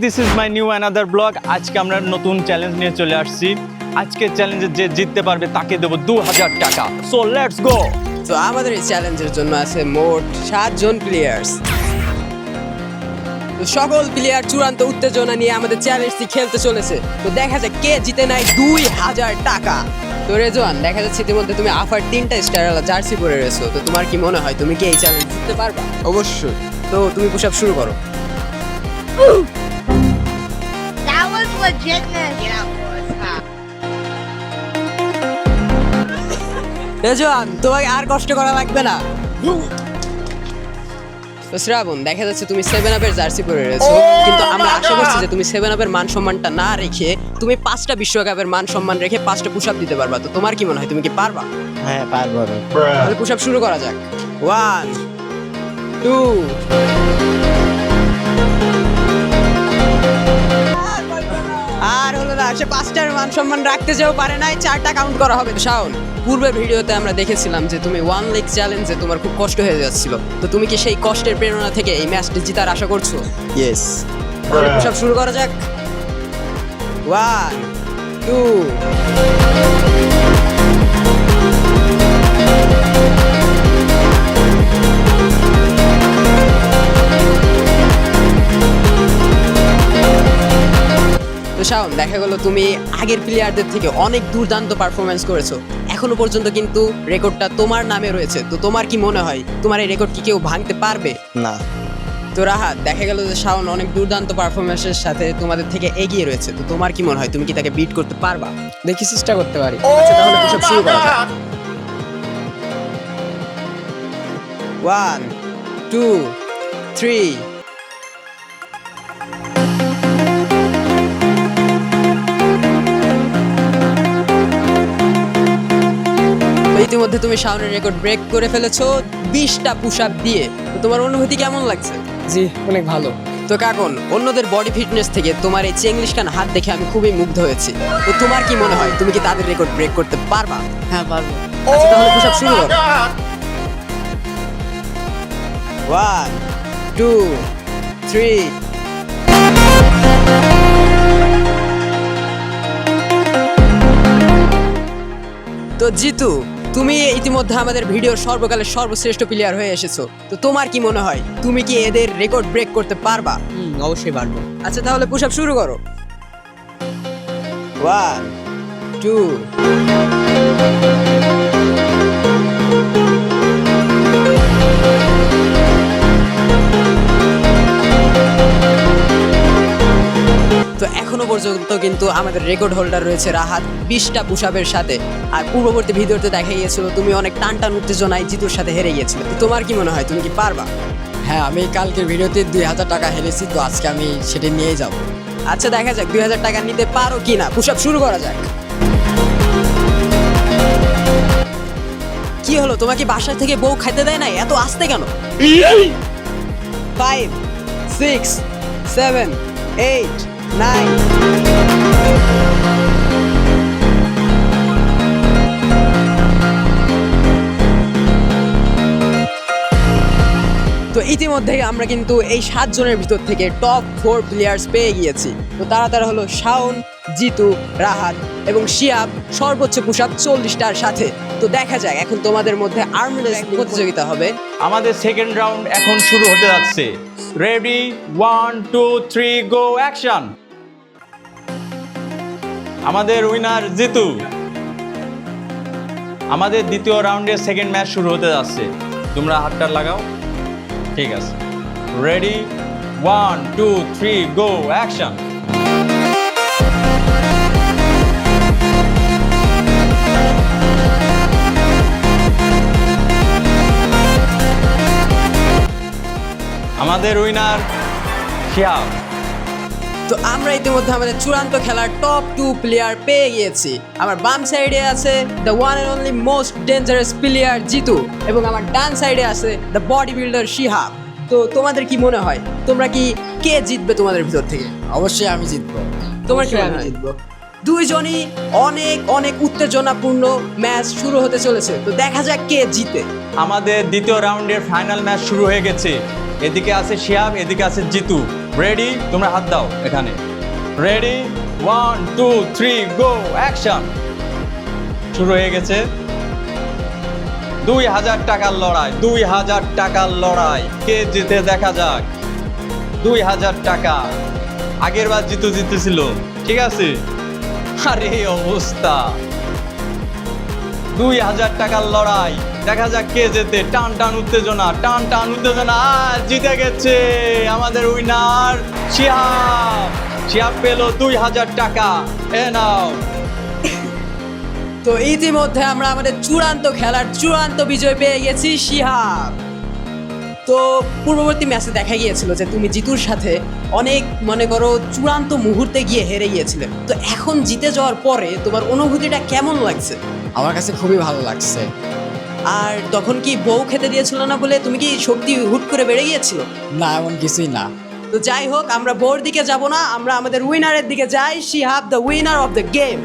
This is my new another blog. আজকে আমরা নতুন চ্যালেঞ্জ নিয়ে চলে আসছি। আজকের চ্যালেঞ্জে যে জিততে পারবে তাকে দেবো 2000 টাকা। So let's go. তো আমাদের এই চ্যালেঞ্জের জন্য আছে মোট 7 জন প্লেয়ার্স। তো সকল প্লেয়ার চূড়ান্ত উত্তেজনা নিয়ে আমাদের চ্যালেঞ্জটি খেলতে চলেছে। তো দেখা যাক কে জিতে নেয় 2000 টাকা। তো রেজওয়ান, দেখা যাচ্ছে ইতিমধ্যে তুমি আফার 3টা স্টার জার্সি পরে রয়েছো। তো তোমার কি মনে হয় তুমি কি এই চ্যালেঞ্জ জিততে পারবা? অবশ্যই। তো তুমি পুশ আপ শুরু করো। That was legitness. Yeah, boys. Rezwan, তোমাকে আর কষ্ট করা লাগবে না। তো শ্রাবণ, দেখা যাচ্ছে তুমি 7 আপের জার্সি পরে রয়েছো, কিন্তু আমরা আশা করছি যে তুমি 7 আপের মান সম্মানটা না রেখে তুমি 5টা বিশ্বকাপের মান সম্মান রেখে 5টা পুশ আপ দিতে পারবা। তো তোমার কি মনে হয় তুমি কি পারবা? হ্যাঁ, পারবো। তাহলে পুশ আপ শুরু করা যাক। 1 2 আর হলো না, সে 5টার মান সম্মান রাখতে যেও পারে নাই, 4টা কাউন্ট করা হবে। শাওন, পূর্বের ভিডিওতে আমরা দেখেছিলাম যে তুমি 1 লেগ চ্যালেঞ্জে তোমার খুব কষ্ট হয়ে যাচ্ছিল। তো তুমি কি সেই কষ্টের প্রেরণা থেকে এই ম্যাচটি জেতার আশা করছো? ইয়েস। তাহলে পুশ আপ শুরু করা যাক। 1 2 তো শাওন, দেখা গেল তুমি আগের প্লেয়ারদের থেকে অনেক দুর্দান্ত পারফরমেন্স করেছো। এখনো পর্যন্ত কিন্তু রেকর্ডটা তোমার নামে রয়েছে। তো তোমার কি মনে হয় তোমার এই রেকর্ড কি কেউ ভাঙতে পারবে? না। তো রাহাত, দেখা গেল যে শাওন অনেক দুর্দান্ত পারফরমেন্সের সাথে তোমাদের থেকে এগিয়ে রয়েছে। তো তোমার কি মনে হয় তুমি কি তাকে বিট করতে পারবা? দেখি, চেষ্টা করতে পারি। আচ্ছা, তাহলে পুশ আপ শুরু করা যাক। 1 2 3 ইতিমধ্যে তুমি শাওনের রেকর্ড ব্রেক করে ফেলেছো 20টা পুশ আপ দিয়ে। তো তোমার অনুভূতি কেমন লাগছে? জি, অনেক ভালো। তো কাকন, অন্যদের বডি ফিটনেস থেকে তোমার এই চেঙ্গলিশ খান হাত দেখে আমি খুবই মুগ্ধ হয়েছি। তো তোমার কি মনে হয় তুমি কি তাদের রেকর্ড ব্রেক করতে পারবা? হ্যাঁ, পারবো। আচ্ছা, তাহলে পুশ আপ শুরু করো। 1 2 3 তো জিতু, তুমি ইতিমধ্যে আমাদের ভিডিওর সর্বকালের সর্বশ্রেষ্ঠ প্লেয়ার হয়ে এসেছো। তো তোমার কি মনে হয় তুমি কি এদের রেকর্ড ব্রেক করতে পারবা? অবশ্যই পারবো। আচ্ছা, তাহলে পুশ আপ শুরু করো। 1 2 তো এখনো পর্যন্ত কিন্তু আমাদের রেকর্ড হোল্ডার রয়েছে রাহাত 20টা পুশ আপের সাথে। আর পূর্ববর্তী ভিডিওতে দেখা গিয়েছিল তুমি অনেক টান উত্তেজনায় জিতুর সাথে হেরে গিয়েছিলে। তো তোমার কি মনে হয় তুমি কি পারবা? হ্যাঁ, আমি কালকের ভিডিওতে 2000 টাকা হেরেছি, তো আজকে আমি সেটা নিয়েই যাব। আচ্ছা, দেখা যাক 2000 টাকা নিতে পারো কিনা। পুশ আপ শুরু করা যাক। কি হলো, তোমাকে বাসা থেকে বউ খাইতে দেয় না? এত আস্তে কেন? 5 6 7 8 9 তো ইতিমধ্যে আমরা কিন্তু এই 7 জনের ভিতর থেকে টপ 4 প্লেয়ার্স পেয়ে গিয়েছি। তো তারা হলো শাওন, জিতু, রাহাত এবং শিয়াব, সর্বোচ্চ পুশ আপ 40টার সাথে। তো দেখা যাক এখন তোমাদের মধ্যে আর্ম রেসলিং প্রতিযোগিতা হবে। আমাদের সেকেন্ড রাউন্ড এখন শুরু হতে যাচ্ছে। রেডি 1 2 3 গো অ্যাকশন। আমাদের উইনার জিতু। আমাদের দ্বিতীয় রাউন্ডের সেকেন্ড ম্যাচ শুরু হতে যাচ্ছে। তোমরা হাতটা লাগাও। ঠিক আছে, রেডি 1 2 3 গো অ্যাকশন। আমাদের উইনার শিয়াব। তো আমরা ইতিমধ্যে আমাদের চূড়ান্ত খেলার টপ 2 প্লেয়ার পেয়ে গিয়েছি। আমার বাম সাইডে আছে the one and only most dangerous player Jitu, এবং আমার ডান সাইডে আছে দ্য বডি বিল্ডার শিহাব। তো তোমাদের কি মনে হয় তোমরা কি কে জিতবে তোমাদের ভিতর থেকে? অবশ্যই আমি জিতবো। তোমার কি অবশ্যই মনে আমি হয়? জিতবো। দুইজনই অনেক অনেক উত্তেজনাপূর্ণ ম্যাচ শুরু হতে চলেছে। তো দেখা যাক কে জিতে। আমাদের দ্বিতীয় রাউন্ডের ফাইনাল ম্যাচ শুরু হয়ে গেছে। এদিকে আছে শিহাব, এদিকে আছে জিতু। রেডি? তোমরা হাত দাও এখানে। রেডি 1 2 3 গো অ্যাকশন। শুরু হয়ে গেছে। 2000 টাকার লড়াই, 2000 টাকার লড়াই। কে জিতে দেখা যাক। 2000 টাকা। আগের বার জিতু জিতেছিল, ঠিক আছে? আরে এই অবস্থা। 2000 টাকার লড়াই, দেখা যাক কে জেতে। টান টান উত্তেজনা, টান টান উত্তেজনা। জিতে গেছে আমাদের উইনার শিহাব। শিহাব পেল 2000 টাকা। এ নাও। তো ইতিমধ্যে আমরা আমাদের চূড়ান্ত খেলার চূড়ান্ত বিজয় পেয়ে গেছি শিহাব। তো পূর্ববর্তী ম্যাচে দেখা গিয়েছিল যে তুমি জিতুর সাথে অনেক মনে করো চূড়ান্ত মুহূর্তে গিয়ে হেরে গিয়েছিলে। তো এখন জিতে যাওয়ার পরে তোমার অনুভূতিটা কেমন লাগছে? আমার কাছে খুবই ভালো লাগছে। আর তখন কি বউ খেতে দিয়েছিল না বলে তুমি কি শক্তি হুট করে বেড়ে গিয়েছিল? না, এমন কিছুই না। তো যাই হোক, আমরা বউর দিকে যাব না, আমরা আমাদের উইনারের দিকে যাই। Shihab the winner of the game.